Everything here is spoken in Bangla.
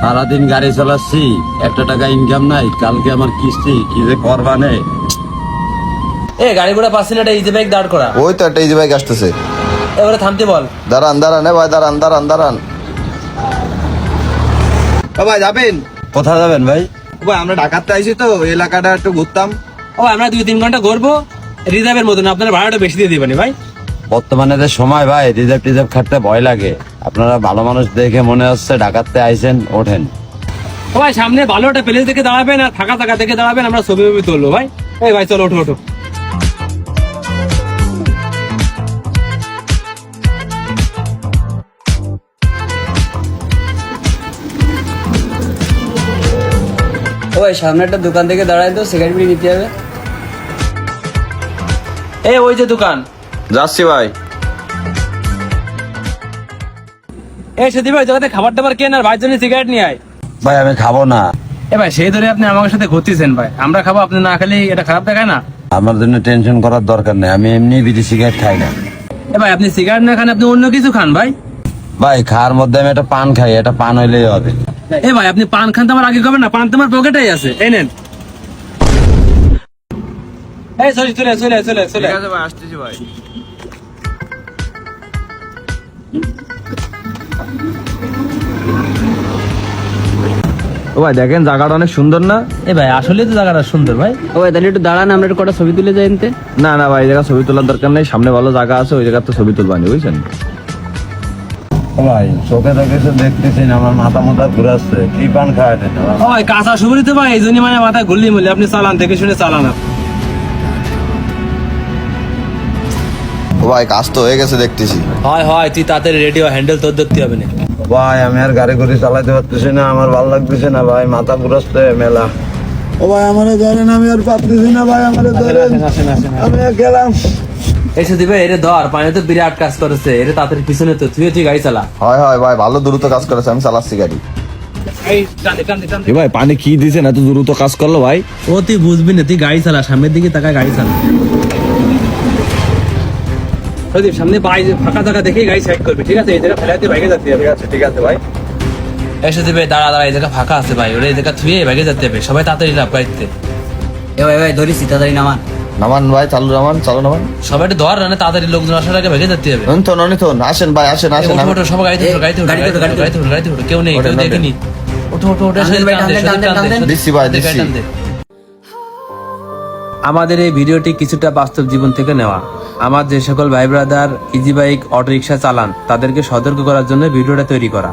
সারাদিন গাড়ি চালাচ্ছি, একটা টাকা ইনকাম নাই। কালকে আমার কিস্তি, কি যে করবানে। গাড়ি ঘোড়া পাচ্ছি না, একটা ইজি বাইক দাঁড় করা। ওই তো একটা ইজি বাইক আসতেছে। এবারে থামতে বল। দাঁড়ান দাঁড়ান ভাই, দাঁড়ান। ভাই যাবেন কোথায় যাবেন ভাই? ভাই? আমরা ঢাকাতে আইছি তো, এলাকাটা একটু ঘুরতাম। আমরা 2-3 ঘন্টা ঘুরবো, রিজার্ভের মতন। আপনার ভাড়াটা বেশি দিয়ে দিবেন ভাই। বর্তমানে যে সময় ভাই, রিজার্ভ টিজার্ভ খাটতে ভয় লাগে। আপনারা ভালো মানুষ দেখে মনে হচ্ছে ঢাকাতে আইছেন, ওঠেন। ভাই সামনে ভালো একটা প্লেস দেখে দাঁড়াবেন, আর ফাঁকা জায়গা দেখে দাঁড়াবেন, আমরা ছবি তুলবো ভাই। ভাই চলো, ওঠো। ওই সামনে একটা দোকান থেকে দাঁড়ায় তো, সিগারেট বিড়ি নিতে হবে। ওই যে দোকান। যাচ্ছি ভাই। সেদি ভাই, জায়গাতে খাবার টাবার কেন, আর ভাইয়ের জন্য সিগারেট নিয়ে আয়। ভাই আমি খাবো না। ভাই সেই ধরে আপনি আমার সাথে ঘুরতেছেন ভাই, আমরা খাবো, আপনি না খেলে এটা খারাপ দেখায় না। আমার জন্য টেনশন করার দরকার নেই, আমি এমনি বিড়ি সিগারেট খাই না। ভাই আপনি সিগারেট না খান, আপনি অন্য কিছু খান ভাই। ভাই খাওয়ার মধ্যে আমি একটা পান খাই, এটা পান হইলেই হবে। ভাই আপনি পান খান তো আমার আগে খাবেন না, পান তো আমার পকেটেই আছে, এই নেন। চলে ভাই আসতেছি ভাই। ও ভাই দেখেন জায়গাটা অনেক সুন্দর না? ভাই আসলে তো জায়গাটা সুন্দর ভাই। ওই তাহলে একটু দাঁড়ান, আমরা একটু কটা ছবি তুলে যাই এনতে। না ভাই, এই জায়গা ছবি তোলার দরকার নেই, সামনে ভালো জায়গা আছে, ওই জায়গাতে ছবি তুলবানি, বুঝছেন? ভাই চোখে দেখতেছি না, আমার মাথা ঘুরাচ্ছে। কি পান খায় না ভাই কাঁচা সুপারি তো ভাই, এই জন্য মানে মাথা ঘুরলি মুলি। আপনি চালান, দেখে শুনে চালান। ও ভাই কাজ তো হয়ে গেছে দেখতেছি। হয় তুই তাড়াতাড়ি রেডিও, হ্যান্ডেল তোর ধরতে হবে না। ভাই আমি আর গাড়ি করে চালাতে পারতেছি না, আমার ভালো লাগতেছে না ভাই, মাথা ঘুরাচ্ছে মেলা। ও ভাই আমারে ধরেন, আমি আর পারতেছি না ভাই, আমারে ধরেন। আমি গেলাম। সেদি ভাই, এরে ধর, পানি তো বিরাট কাজ করেছে, এরে তাড়াতাড়ি পিছনে তো তুই গাড়ি চালা। হয় ভাই, ভালো দ্রুত কাজ করেছে, আমি চালাচ্ছি গাড়ি। ভাই পানি কি দিয়েছেন, এত দ্রুত কাজ করলো ভাই? ও তুই বুঝবি না, তুই গাড়ি চালা, সামনের দিকে তাকায় গাড়ি চালা। সামনে ফাঁকা জায়গা দেখে গাড়ি সাইড করবি, ঠিক আছে? এই জায়গা ফেলাইতে ভাগে যেতে হবে। ঠিক আছে ভাই। সেদি ভাই দাঁড়া, এই জায়গা ফাঁকা আছে ভাই, ওরা এই জায়গা থুয়ে ভাগে যেতে হবে। সবাই তাড়াতাড়ি লাভ গাড়িতে। ভাই ধরিস, তাড়াতাড়ি নামান ভাই, চালু নামান। সবাই একটু ধর, না তাড়াতাড়ি লোকজন আসার আগে ভাগে যেতে হবে। ননিথন আসেন ভাই, আসেন। ওঠো, সবাই গাড়িতে ওঠো, কেউ নেই, কেউ দেখেনি। ওঠো। দিচ্ছি ভাই, দিচ্ছি। আমাদের এই ভিডিওটি কিছুটা বাস্তব জীবন থেকে নেওয়া। আমার যে সকল ভাই brother easy bike, auto rickshaw চালান, তাদেরকে সতর্ক করার জন্য ভিডিওটা তৈরি করা।